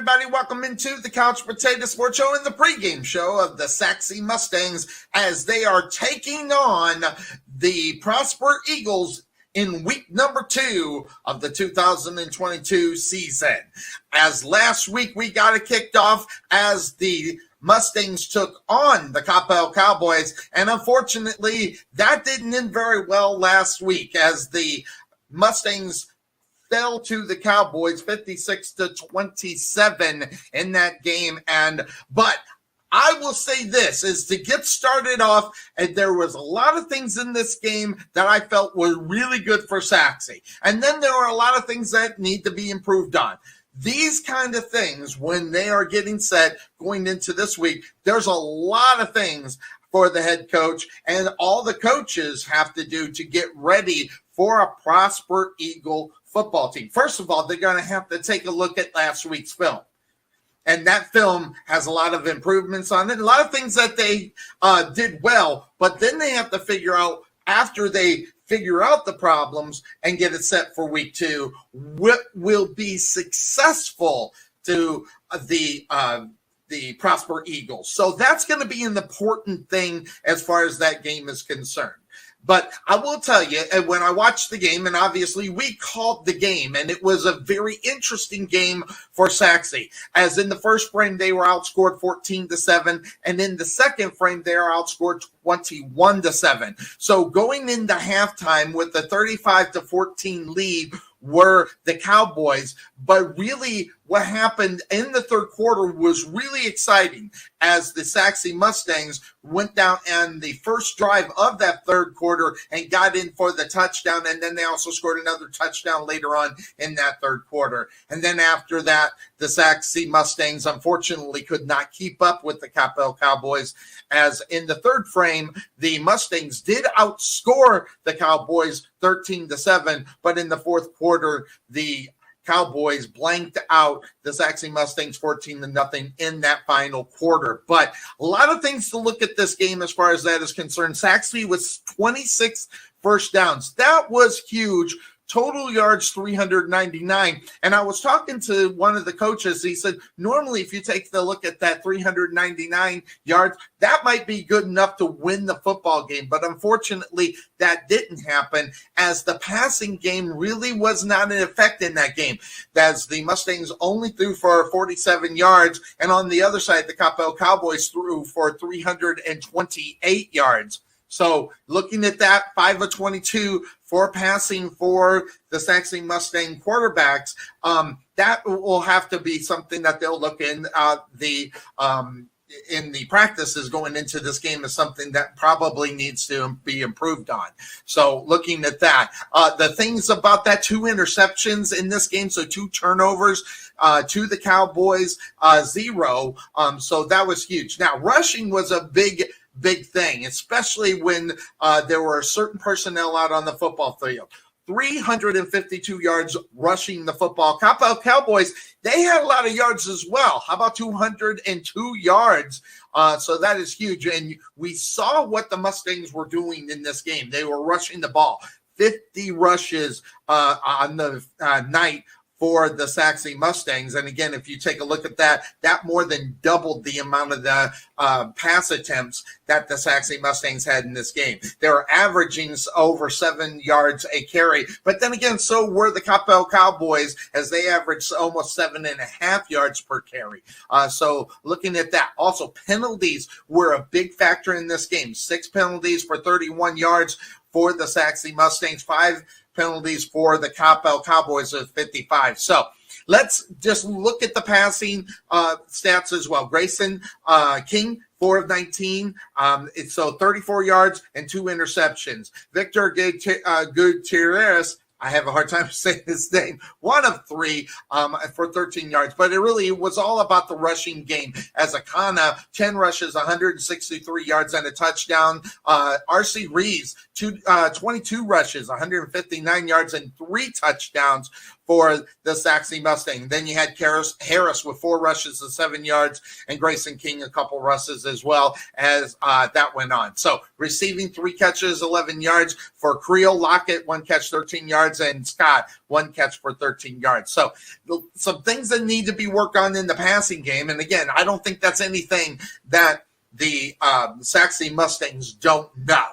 everybody. Welcome into the Couch Potato Sports Show and the pregame show of the Sachse Mustangs as they are taking on the Prosper Eagles in week number 2 of the 2022 season. As last week we got it kicked off as the Mustangs took on the Coppell Cowboys, and unfortunately that didn't end very well last week as the Mustangs fell to the Cowboys 56-27 in that game. But I will say this is to get started off, and there was a lot of things in this game that I felt were really good for Sachse. And then there were a lot of things that need to be improved on. These kind of things, when they are getting set going into this week, there's a lot of things for the head coach and all the coaches have to do to get ready for a Prosper Eagle football team. First of all, they're going to have to take a look at last week's film. And that film has a lot of improvements on it, a lot of things that they did well, but then they have to figure out, after they figure out the problems and get it set for week 2, what will be successful to the Prosper Eagles. So that's going to be an important thing as far as that game is concerned. But I will tell you, when I watched the game, and obviously we called the game, and it was a very interesting game for Sachse. As in the first frame, they were outscored 14-7, and in the second frame, they are outscored 21-7. So going into halftime with a 35-14 lead were the Cowboys, but really what happened in the third quarter was really exciting as the Sachse Mustangs went down on the first drive of that third quarter and got in for the touchdown, and then they also scored another touchdown later on in that third quarter. And then after that, the Sachse Mustangs unfortunately could not keep up with the Coppell Cowboys, as in the third frame, the Mustangs did outscore the Cowboys 13-7, but in the fourth quarter, the Cowboys blanked out the Sachse Mustangs 14-0 in that final quarter. But a lot of things to look at this game as far as that is concerned. Sachse was 26 first downs. That was huge. Total yards 399. And I was talking to one of the coaches. He said, normally if you take the look at that 399 yards, that might be good enough to win the football game. But unfortunately, that didn't happen, as the passing game really was not in effect in that game. As the Mustangs only threw for 47 yards. And on the other side, the Coppell Cowboys threw for 328 yards. So looking at that, 5 of 22 for passing for the Sachse Mustang quarterbacks, that will have to be something that they'll look in the practices going into this game is something that probably needs to be improved on. So looking at that, the things about that, 2 interceptions in this game, so 2 turnovers to the Cowboys, 0. So that was huge. Now, rushing was a big thing, especially when there were certain personnel out on the football field. 352 yards rushing the football. Coppell Cowboys, they had a lot of yards as well. How about 202 yards? So that is huge. And we saw what the Mustangs were doing in this game. They were rushing the ball. 50 rushes on the night for the Sachse Mustangs. And again, if you take a look at that, that more than doubled the amount of the pass attempts that the Sachse Mustangs had in this game. They were averaging over 7 yards a carry. But then again, so were the Coppell Cowboys, as they averaged almost 7.5 yards per carry. So looking at that, also penalties were a big factor in this game. 6 penalties for 31 yards for the Sachse Mustangs, 5 penalties for the Coppell Cowboys of 55. So let's just look at the passing stats as well. Grayson King, 4 of 19. So 34 yards and 2 interceptions. Victor Gutierrez, I have a hard time saying his name, 1 of 3 for 13 yards. But it really was all about the rushing game. As Akana, 10 rushes, 163 yards and a touchdown. R.C. Reeves, 22 rushes, 159 yards and 3 touchdowns for the Sachse Mustangs. Then you had Harris with 4 rushes of 7 yards, and Grayson King a couple rushes as well as that went on. So receiving 3 catches, 11 yards for Creel. Lockett, 1 catch, 13 yards, and Scott, 1 catch for 13 yards. So some things that need to be worked on in the passing game. And again, I don't think that's anything that the Sachse Mustangs don't know.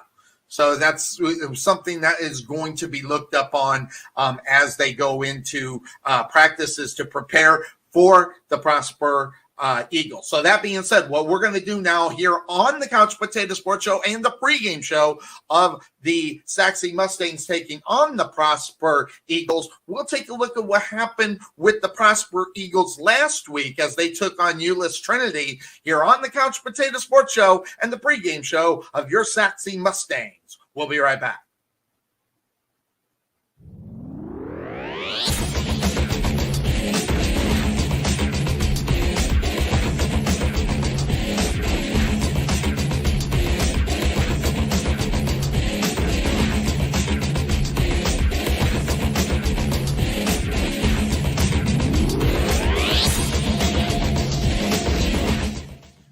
So that's something that is going to be looked up on as they go into practices to prepare for the Prosper Eagles. So that being said, what we're going to do now here on the Couch Potato Sports Show and the pregame show of the Sachse Mustangs taking on the Prosper Eagles, we'll take a look at what happened with the Prosper Eagles last week as they took on Euless Trinity here on the Couch Potato Sports Show and the pregame show of your Sachse Mustangs. We'll be right back.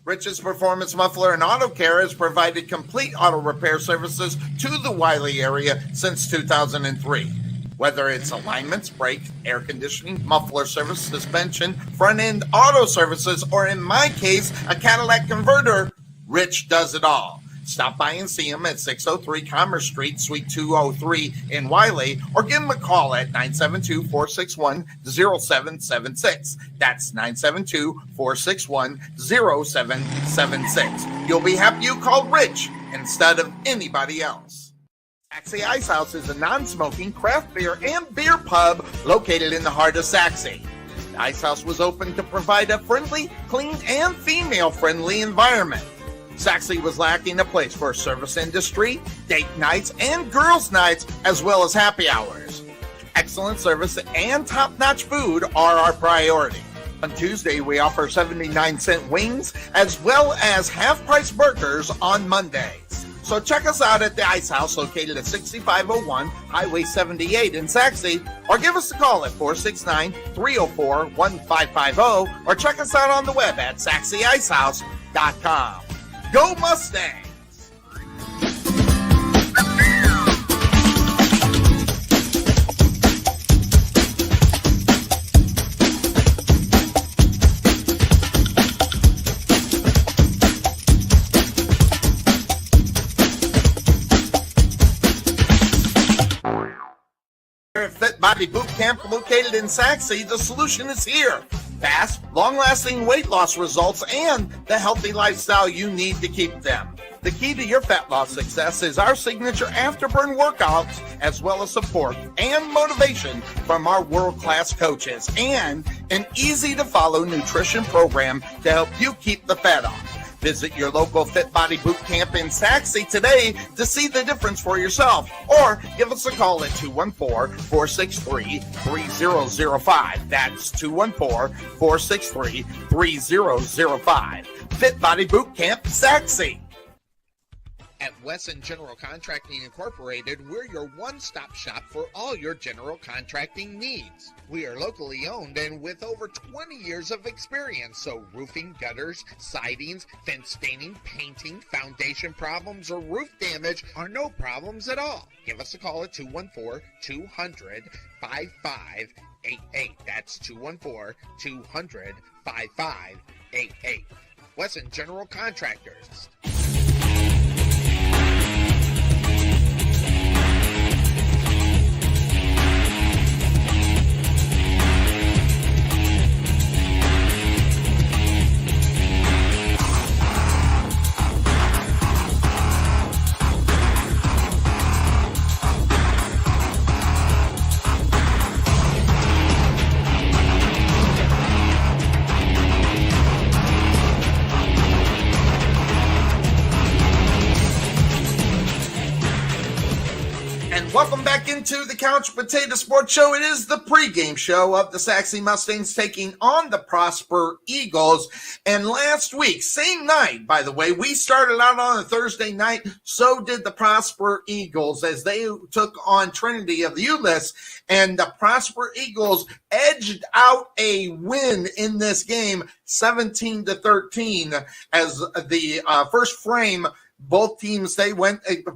Rich's Performance Muffler and Auto Care has provided complete auto repair services to the Wiley area since 2003. Whether it's alignments, brakes, air conditioning, muffler service, suspension, front-end auto services, or in my case, a Cadillac converter, Rich does it all. Stop by and see him at 603 Commerce Street, Suite 203 in Wiley, or give him a call at 972-461-0776. That's 972-461-0776. You'll be happy you called Rich instead of anybody else. Sachse Ice House is a non-smoking craft beer and beer pub located in the heart of Sachse. The Ice House was opened to provide a friendly, clean, and female-friendly environment. Sachse was lacking a place for service industry, date nights, and girls' nights, as well as happy hours. Excellent service and top-notch food are our priority. On Tuesday, we offer 79-cent wings, as well as half-price burgers on Mondays. So check us out at the Ice House, located at 6501 Highway 78 in Sachse, or give us a call at 469-304-1550, or check us out on the web at SachseIcehouse.com. Go Mustangs! Fit Body Boot Camp located in Sachse, the solution is here. Fast, long-lasting weight loss results and the healthy lifestyle you need to keep them. The key to your fat loss success is our signature afterburn workouts, as well as support and motivation from our world-class coaches, and an easy-to-follow nutrition program to help you keep the fat off. Visit your local Fit Body Boot Camp in Sachse today to see the difference for yourself, or give us a call at 214-463-3005. That's 214-463-3005. Fit Body Boot Camp, Sachse. At Wesson General Contracting Incorporated, we're your one-stop shop for all your general contracting needs. We are locally owned and with over 20 years of experience, so roofing, gutters, sidings, fence staining, painting, foundation problems, or roof damage are no problems at all. Give us a call at 214-200-5588. That's 214-200-5588. Wesson General Contractors. Welcome back into the Couch Potato Sports Show. It is the pregame show of the Sachse Mustangs taking on the Prosper Eagles. And last week, same night, by the way, we started out on a Thursday night. So did the Prosper Eagles as they took on Trinity of the ULIS. And the Prosper Eagles edged out a win in this game, 17-13, as the first frame. Both teams,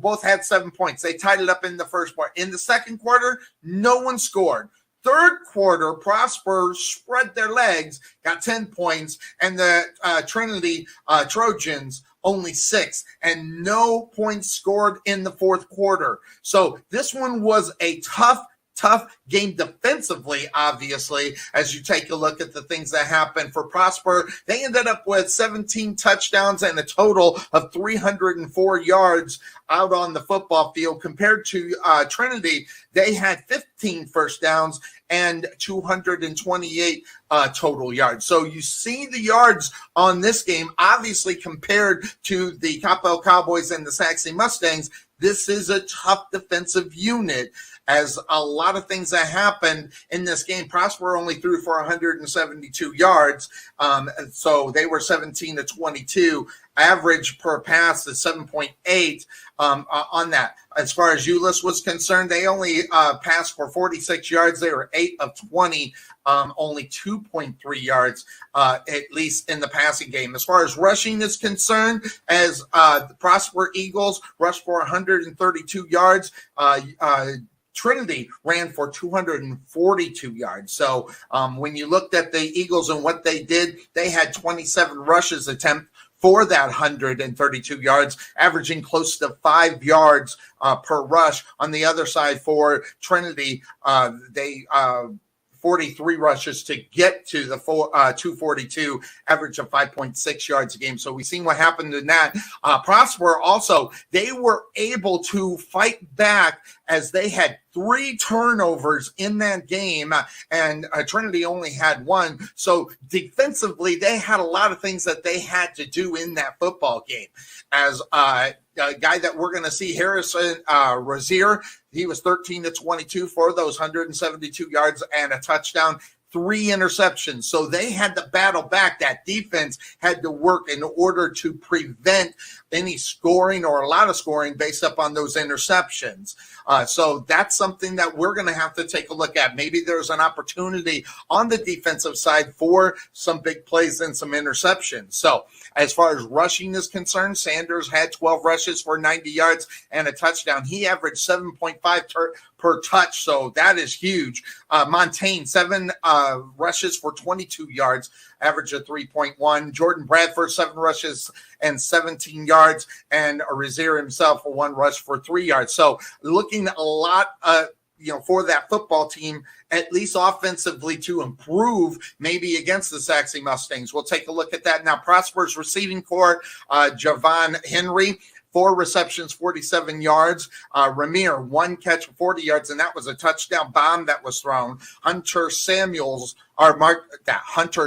both had 7 points. They tied it up in the first quarter. In the second quarter, no one scored. Third quarter, Prosper spread their legs, got 10 points, and the Trinity Trojans only 6, and no points scored in the fourth quarter. So this one was a tough game defensively, obviously, as you take a look at the things that happened for Prosper. They ended up with 17 touchdowns and a total of 304 yards out on the football field. Compared to Trinity, they had 15 first downs and 228 total yards. So you see the yards on this game, obviously compared to the Coppell Cowboys and the Sachse Mustangs. This is a tough defensive unit, as a lot of things that happened in this game. Prosper only threw for 172 yards, so they were 17-22. Average per pass is 7.8 on that. As far as ULIS was concerned, they only passed for 46 yards. They were 8 of 20, only 2.3 yards, at least in the passing game. As far as rushing is concerned, as the Prosper Eagles rushed for 132 yards, Trinity ran for 242 yards. So when you looked at the Eagles and what they did, they had 27 rushes attempt for that 132 yards, averaging close to 5 yards per rush. On the other side for Trinity, they 43 rushes to get to the 242, average of 5.6 yards a game. So we've seen what happened in that. Prosper also, they were able to fight back as they had 3 turnovers in that game, and Trinity only had 1. So defensively, they had a lot of things that they had to do in that football game. As a guy that we're going to see, Harrison Rozier, he was 13-22 for those 172 yards and a touchdown, 3 interceptions. So they had to battle back. That defense had to work in order to prevent any scoring or a lot of scoring based upon those interceptions. So that's something that we're going to have to take a look at. Maybe there's an opportunity on the defensive side for some big plays and some interceptions. So as far as rushing is concerned, Sanders had 12 rushes for 90 yards and a touchdown. He averaged 7.5 per touch, so that is huge. Montaigne, 7 rushes for 22 yards, average of 3.1. Jordan Bradford, 7 rushes and 17 yards, and Rozier himself, 1 rush for 3 yards. So looking at a lot for that football team, at least offensively, to improve maybe against the Sachse Mustangs. We'll take a look at that now. Prosper's receiving core, Javon Henry, 4 receptions, 47 yards. Ramir, 1 catch, 40 yards, and that was a touchdown bomb that was thrown. Hunter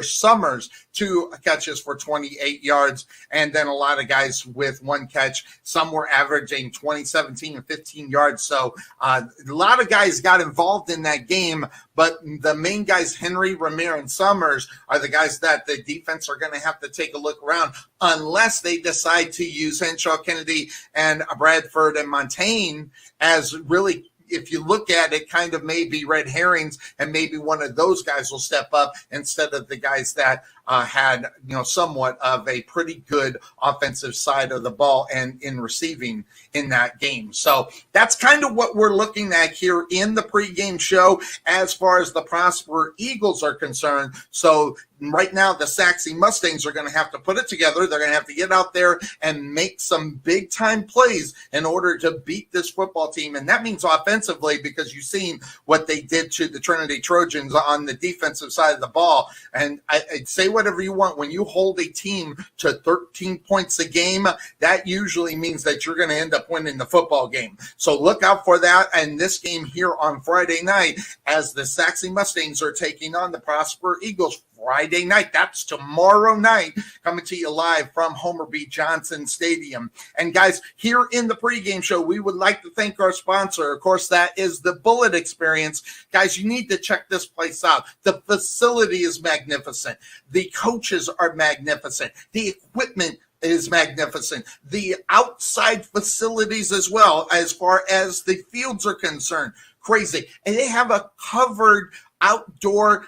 Summers, 2 catches for 28 yards, and then a lot of guys with 1 catch. Some were averaging 20, 17, and 15 yards. So a lot of guys got involved in that game, but the main guys, Henry, Ramir, and Summers, are the guys that the defense are going to have to take a look around unless they decide to use Henshaw, Kennedy, and Bradford and Montaigne as really, if you look at it, kind of maybe red herrings, and maybe one of those guys will step up instead of the guys that had somewhat of a pretty good offensive side of the ball and in receiving in that game. So that's kind of what we're looking at here in the pregame show as far as the Prosper Eagles are concerned. So right now, the Sachse Mustangs are going to have to put it together. They're going to have to get out there and make some big-time plays in order to beat this football team. And that means offensively, because you've seen what they did to the Trinity Trojans on the defensive side of the ball. And I'd say whatever you want. When you hold a team to 13 points a game, that usually means that you're going to end up winning the football game. So look out for that. And this game here on Friday night, as the Sachse Mustangs are taking on the Prosper Eagles, Friday night. That's tomorrow night, coming to you live from Homer B. Johnson Stadium. And guys, here in the pregame show, we would like to thank our sponsor. Of course, that is the Bullitt Experience. Guys, you need to check this place out. The facility is magnificent. The coaches are magnificent. The equipment is magnificent. The outside facilities as well, as far as the fields are concerned, crazy. And they have a covered outdoor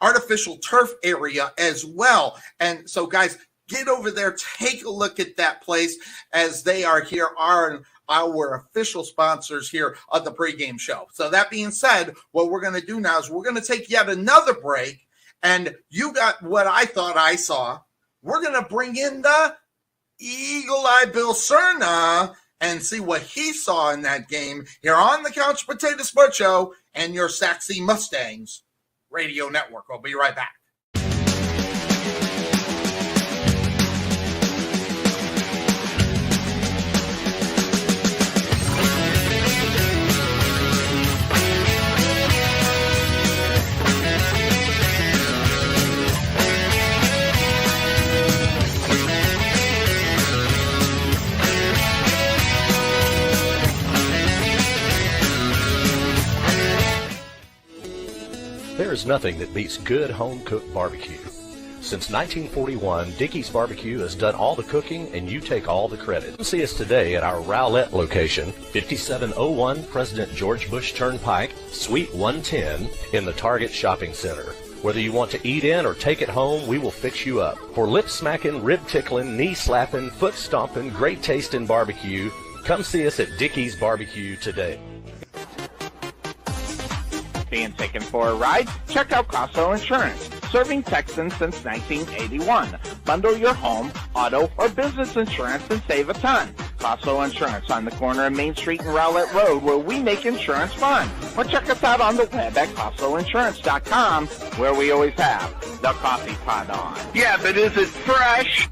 artificial turf area as well. And so, guys, get over there, take a look at that place, as they are here, our official sponsors here of the pregame show. So that being said, what we're going to do now is we're going to take yet another break, and you got what I thought I saw. We're going to bring in the Eagle Eye Bill Serna and see what he saw in that game here on the Couch Potato Sports Show and your Sachse Mustangs Radio Network. We'll be right back. There is nothing that beats good home-cooked barbecue. Since 1941, Dickey's Barbecue has done all the cooking, and you take all the credit. Come see us today at our Rowlett location, 5701 President George Bush Turnpike, Suite 110, in the Target Shopping Center. Whether you want to eat in or take it home, we will fix you up. For lip-smacking, rib-tickling, knee-slapping, foot-stomping, great-tasting barbecue, come see us at Dickey's Barbecue today. Being taken for a ride? Check out Casso Insurance, serving Texans since 1981. Bundle your home, auto, or business insurance and save a ton. Casso Insurance on the corner of Main Street and Rowlett Road, where we make insurance fun. Or check us out on the web at CassoInsurance.com, where we always have the coffee pot on. Yeah, but is it fresh?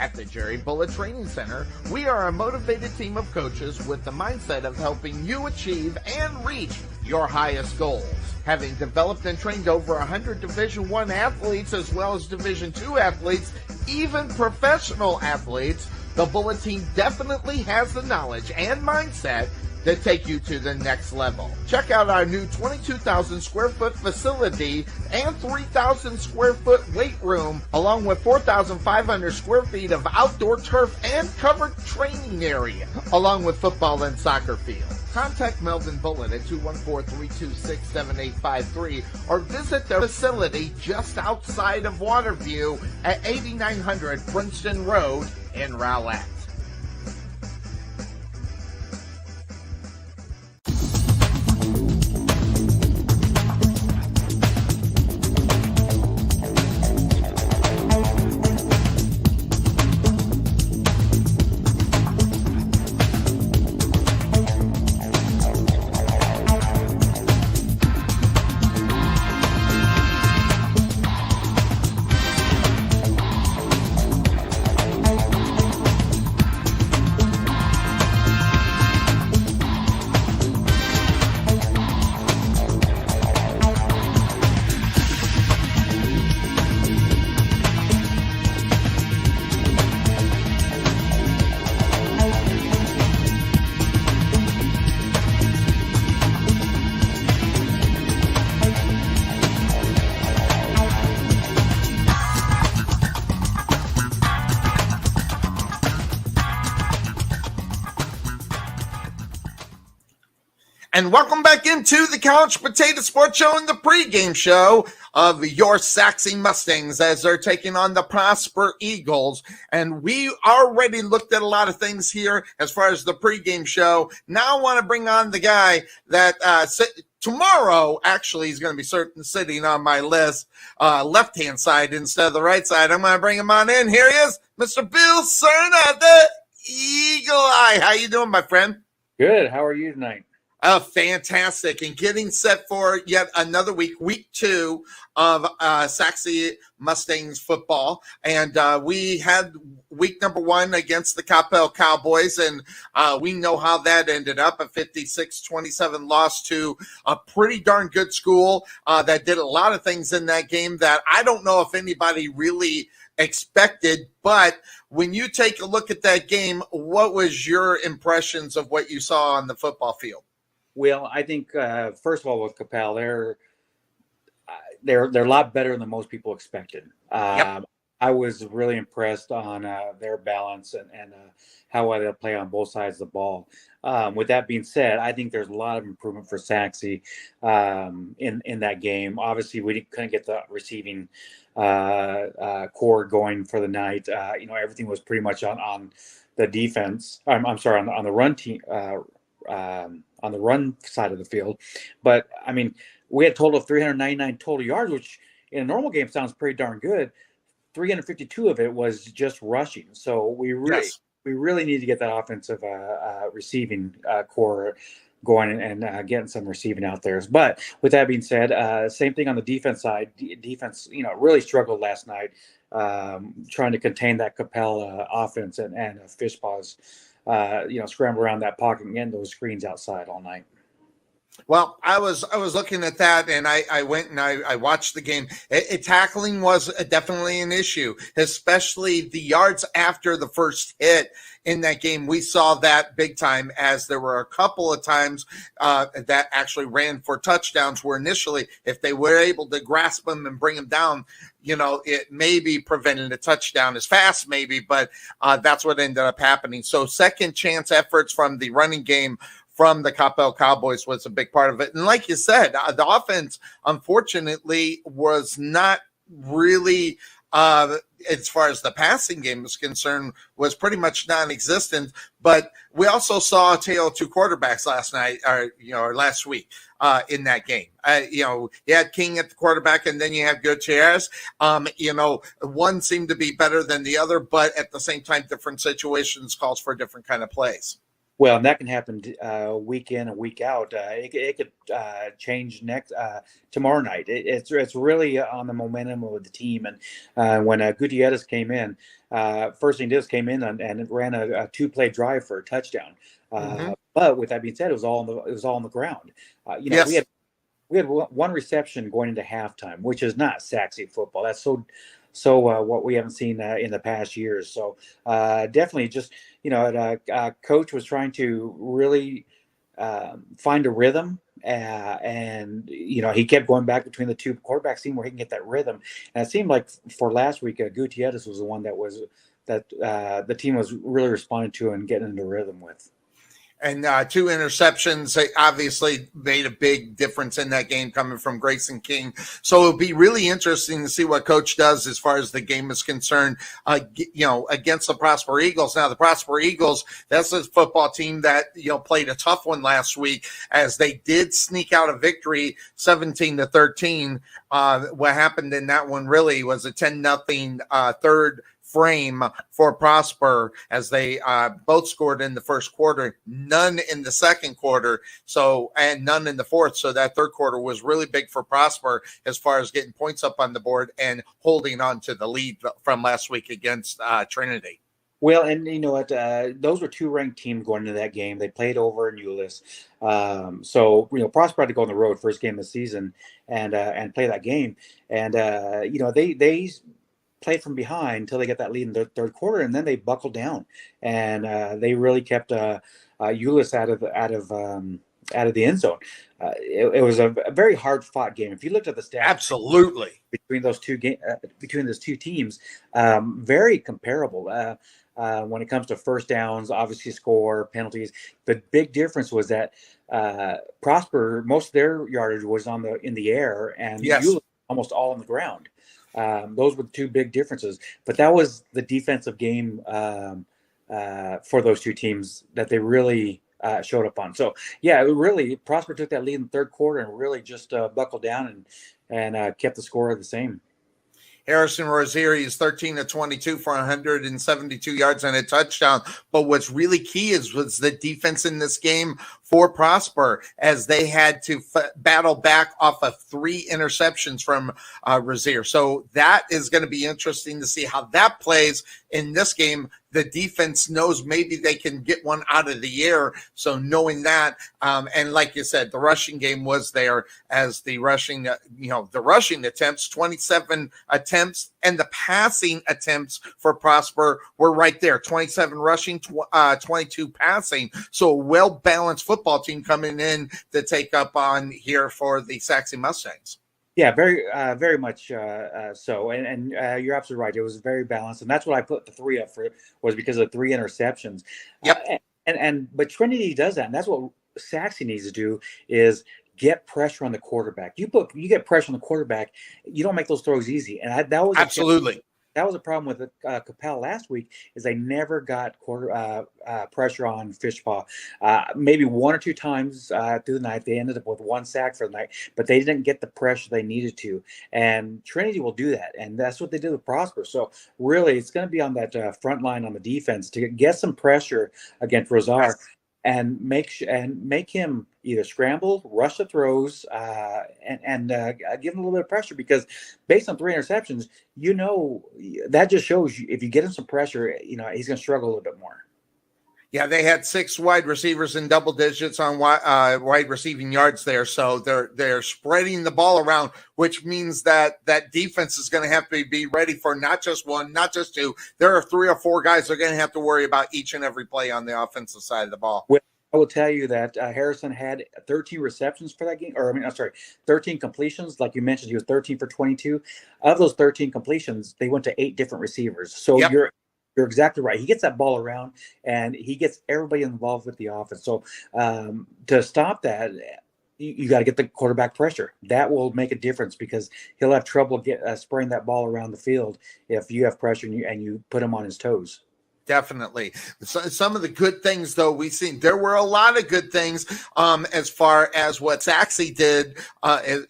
At the Jerry Bullitt Training Center, we are a motivated team of coaches with the mindset of helping you achieve and reach your highest goals. Having developed and trained over 100 Division I athletes as well as Division II athletes, even professional athletes, the Bullitt team definitely has the knowledge and mindset to take you to the next level. Check out our new 22,000 square foot facility and 3,000 square foot weight room, along with 4,500 square feet of outdoor turf and covered training area, along with football and soccer fields. Contact Melvin Bullitt at 214-326-7853 or visit their facility just outside of Waterview at 8900 Princeton Road in Rowlett. And welcome back into the Couch Potato Sports Show and the pregame show of your Sachse Mustangs as they're taking on the Prosper Eagles. And we already looked at a lot of things here as far as the pregame show. Now I want to bring on the guy that tomorrow actually is going to be sitting on my list, left-hand side instead of the right side. I'm going to bring him on in. Here he is, Mr. Bill Serna, the Eagle Eye. How you doing, my friend? Good. How are you tonight? Oh, fantastic. And getting set for yet another week 2 of Sachse Mustangs football. And we had week number 1 against the Coppell Cowboys, and we know how that ended up, a 56-27 loss to a pretty darn good school that did a lot of things in that game that I don't know if anybody really expected. But when you take a look at that game, what was your impressions of what you saw on the football field? Well, I think first of all with Coppell, they're a lot better than most people expected. Yep. I was really impressed on their balance and how well they play on both sides of the ball. With that being said, I think there's a lot of improvement for Sachse in that game. Obviously, we couldn't get the receiving core going for the night. Everything was pretty much on the defense. I'm sorry, on the run team. On the run side of the field. But, I mean, we had a total of 399 total yards, which in a normal game sounds pretty darn good. 352 of it was just rushing. So we really need to get that offensive receiving core going and getting some receiving out there. But with that being said, same thing on the defense side. Defense, really struggled last night trying to contain that Coppell offense and fish paws. Scramble around that pocket and get those screens outside all night. Well, I was looking at that, and I went and I watched the game. Tackling was definitely an issue, especially the yards after the first hit in that game. We saw that big time, as there were a couple of times that actually ran for touchdowns where initially, if they were able to grasp them and bring them down, it maybe prevented a touchdown as fast, maybe, but that's what ended up happening. So second chance efforts from the running game from the Coppell Cowboys was a big part of it. And like you said, the offense, unfortunately, was not really, as far as the passing game is concerned, was pretty much non-existent. But we also saw a tale of two quarterbacks last night, or last week in that game. You had King at the quarterback, and then you have Gutierrez. One seemed to be better than the other, but at the same time, different situations calls for different kind of plays. Well, and that can happen week in and week out. It could change tomorrow night. It's really on the momentum of the team. And when Gutierrez came in, first thing he did came in and ran a 2-play drive for a touchdown. But with that being said, it was all on the ground. Yes. We had one reception going into halftime, which is not Sachse football. That's so what we haven't seen in the past years. So definitely just, coach was trying to really find a rhythm. And he kept going back between the two quarterbacks, seeing where he can get that rhythm. And it seemed like for last week, Gutierrez was the one that the team was really responding to and getting into rhythm with. And 2 interceptions, they obviously made a big difference in that game coming from Grayson King. So it'll be really interesting to see what Coach does as far as the game is concerned, against the Prosper Eagles. Now, the Prosper Eagles, that's a football team that, played a tough one last week, as they did sneak out a victory 17-13. What happened in that one really was a 10-0 third frame for Prosper, as they both scored in the first quarter, none in the second quarter, and none in the fourth. So that third quarter was really big for Prosper as far as getting points up on the board and holding on to the lead from last week against Trinity. Well, and you know what? Those were 2 ranked teams going into that game. They played over in Euless. So Prosper had to go on the road first game of the season and play that game. And they played from behind until they got that lead in the third quarter, and then they buckled down, and they really kept Euless out of the end zone. It was a very hard fought game. If you looked at the stats, absolutely between those two teams, very comparable. When it comes to first downs, obviously score, penalties. The big difference was that Prosper, most of their yardage was in the air, and Euless almost all on the ground. Those were the 2 big differences, but that was the defensive game for those 2 teams that they really showed up on. So really Prosper took that lead in the third quarter and really just buckled down and kept the score the same. Harrison Rozier is 13 to 22 for 172 yards and a touchdown. But what's really key was the defense in this game for Prosper, as they had to battle back off of 3 interceptions from Rozier. So that is going to be interesting to see how that plays in this game. The defense knows maybe they can get one out of the air. So knowing that, and like you said, the rushing game was there, as the rushing attempts, 27 attempts, and the passing attempts for Prosper were right there, 27 rushing, 22 passing. So a well-balanced football team coming in to take up on here for the Sachse Mustangs. Yeah, very much so. And you're absolutely right. It was very balanced. And that's what I put the 3 up for, was because of 3 interceptions. Yep. But Trinity does that. And that's what Sachse needs to do, is get pressure on the quarterback. You get pressure on the quarterback, you don't make those throws easy. And that was absolutely. That was a problem with Capel last week, is they never got pressure on Fishpaw. Maybe 1 or 2 times through the night, they ended up with 1 sack for the night, but they didn't get the pressure they needed to. And Trinity will do that, and that's what they did with Prosper. So really, it's going to be on that front line on the defense to get some pressure against Rosar. And make him either scramble, rush the throws, and give him a little bit of pressure, because based on 3 interceptions, that just shows you, if you get him some pressure, he's going to struggle a little bit more. Yeah, they had 6 wide receivers in double digits on wide receiving yards there. So they're spreading the ball around, which means that defense is going to have to be ready for not just 1, not just 2. There are 3 or 4 guys they're going to have to worry about each and every play on the offensive side of the ball. Well, I will tell you that Harrison had 13 receptions for that game, 13 completions. Like you mentioned, he was 13 for 22. Of those 13 completions, they went to 8 different receivers. So yep. You're exactly right. He gets that ball around, and he gets everybody involved with the offense. So to stop that, you got to get the quarterback pressure. That will make a difference, because he'll have trouble spraying that ball around the field if you have pressure and you put him on his toes. Definitely. Some of the good things, though, we've seen, there were a lot of good things as far as what Sachse did.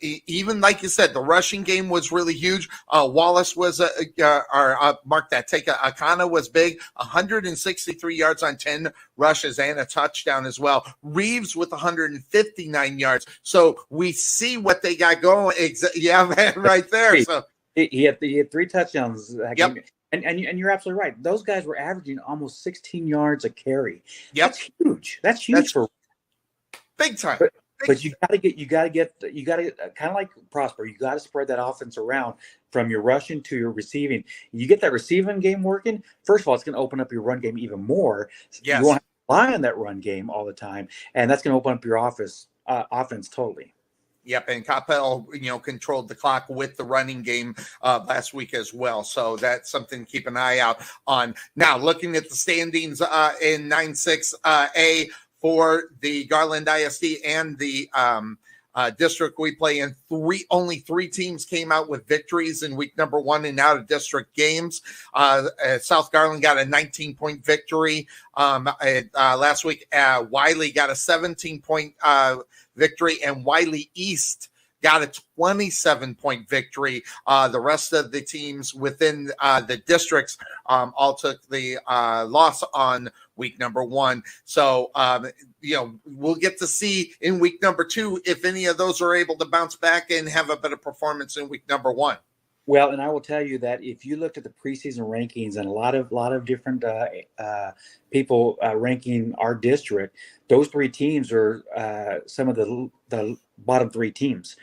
Even like you said, the rushing game was really huge. Wallace was, mark that, Akana was big, 163 yards on 10 rushes and a touchdown as well. Reeves with 159 yards. So we see what they got going. Yeah, man, right there. So he had 3 touchdowns that yep. game. And you're absolutely right. Those guys were averaging almost 16 yards a carry. Yep. That's huge. That's huge for big time. But you got to get kind of like Prosper. You got to spread that offense around from your rushing to your receiving. You get that receiving game working. First of all, it's going to open up your run game even more. Yes. You won't have to rely on that run game all the time, and that's going to open up your offense totally. Yep, and Capel, controlled the clock with the running game last week as well. So that's something to keep an eye out on. Now, looking at the standings in 9-6A for the Garland ISD and the district we play in, only 3 teams came out with victories in week number 1 in out of district games. South Garland got a 19-point victory last week. Wiley got a 17-point victory, and Wiley East got a 27-point victory. The rest of the teams within the districts all took the loss on week number 1. So, we'll get to see in week number 2 if any of those are able to bounce back and have a better performance in week number 1. Well, and I will tell you that if you looked at the preseason rankings, and a lot of different people ranking our district, those 3 teams are some of the bottom 3 teams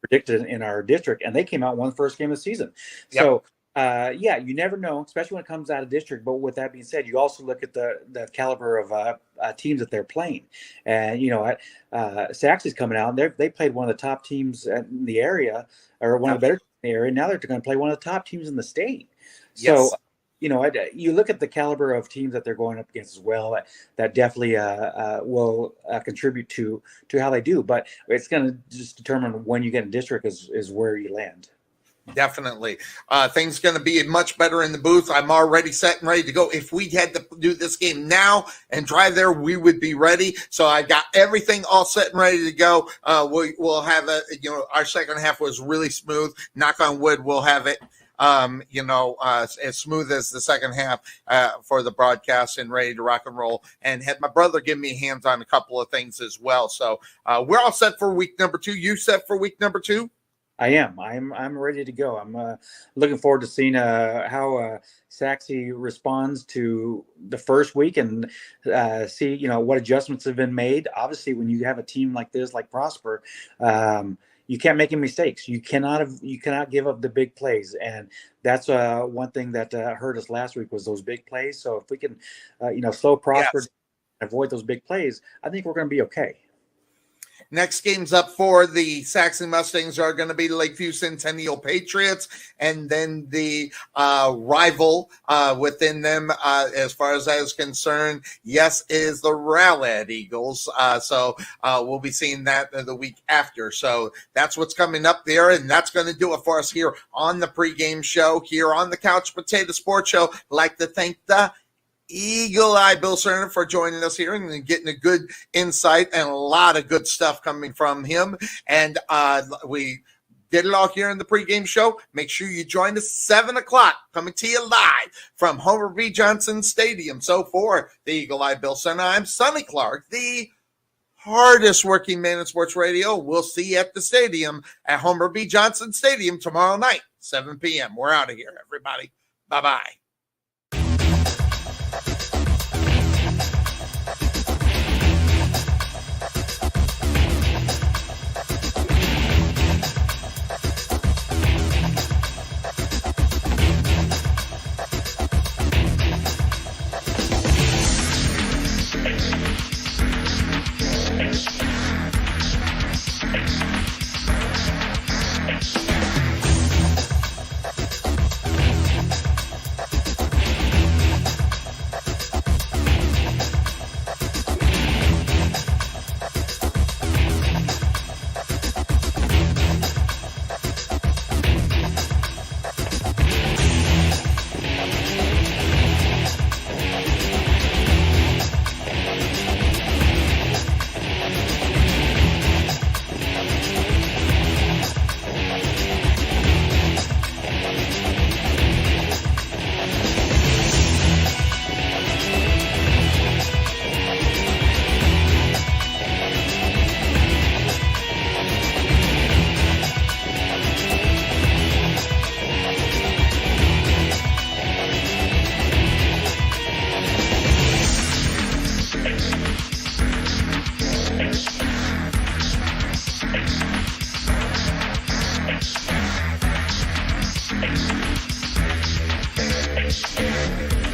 predicted in our district, and they came out and won the first game of the season. Yep. So, you never know, especially when it comes out of district. But with that being said, you also look at the caliber of teams that they're playing, and Sachse's coming out, and they played one of the top teams in the area, or one of the better teams in the area. Now they're going to play one of the top teams in the state. Yes. So, you look at the caliber of teams that they're going up against as well. That definitely will contribute to how they do. But it's going to just determine when you get in district is where you land. Definitely. Things going to be much better in the booth. I'm already set and ready to go. If we had to do this game now and drive there, we would be ready. So I got everything all set and ready to go. We'll have our second half was really smooth. Knock on wood, we'll have it. As smooth as the second half for the broadcast and ready to rock and roll, and had my brother give me hands on a couple of things as well. So we're all set for week number 2. You set for week number 2? I am. I'm ready to go. I'm looking forward to seeing how Sachse responds to the first week and see what adjustments have been made. Obviously, when you have a team like this, like Prosper, you can't make any mistakes. You cannot give up the big plays, and that's one thing that hurt us last week was those big plays. So if we can, slow Prosper, yes, and avoid those big plays, I think we're going to be okay. Next games up for the Sachse Mustangs are going to be Lakeview Centennial Patriots, and then the rival within them, as far as that is concerned, yes, is the Rowlett Eagles. So we'll be seeing that the week after. So that's what's coming up there, and that's going to do it for us here on the pregame show, here on the Couch Potato Sports Show. I'd like to thank the Eagle Eye Bill Serna for joining us here and getting a good insight and a lot of good stuff coming from him. And we did it all here in the pregame show. Make sure you join us 7 o'clock, coming to you live from Homer B. Johnson Stadium. So for the Eagle Eye Bill Serna, I'm Sonny Clark, the hardest working man in sports radio. We'll see you at the stadium at Homer B. Johnson Stadium tomorrow night, 7 p.m. We're out of here, everybody. Bye-bye. Thank you.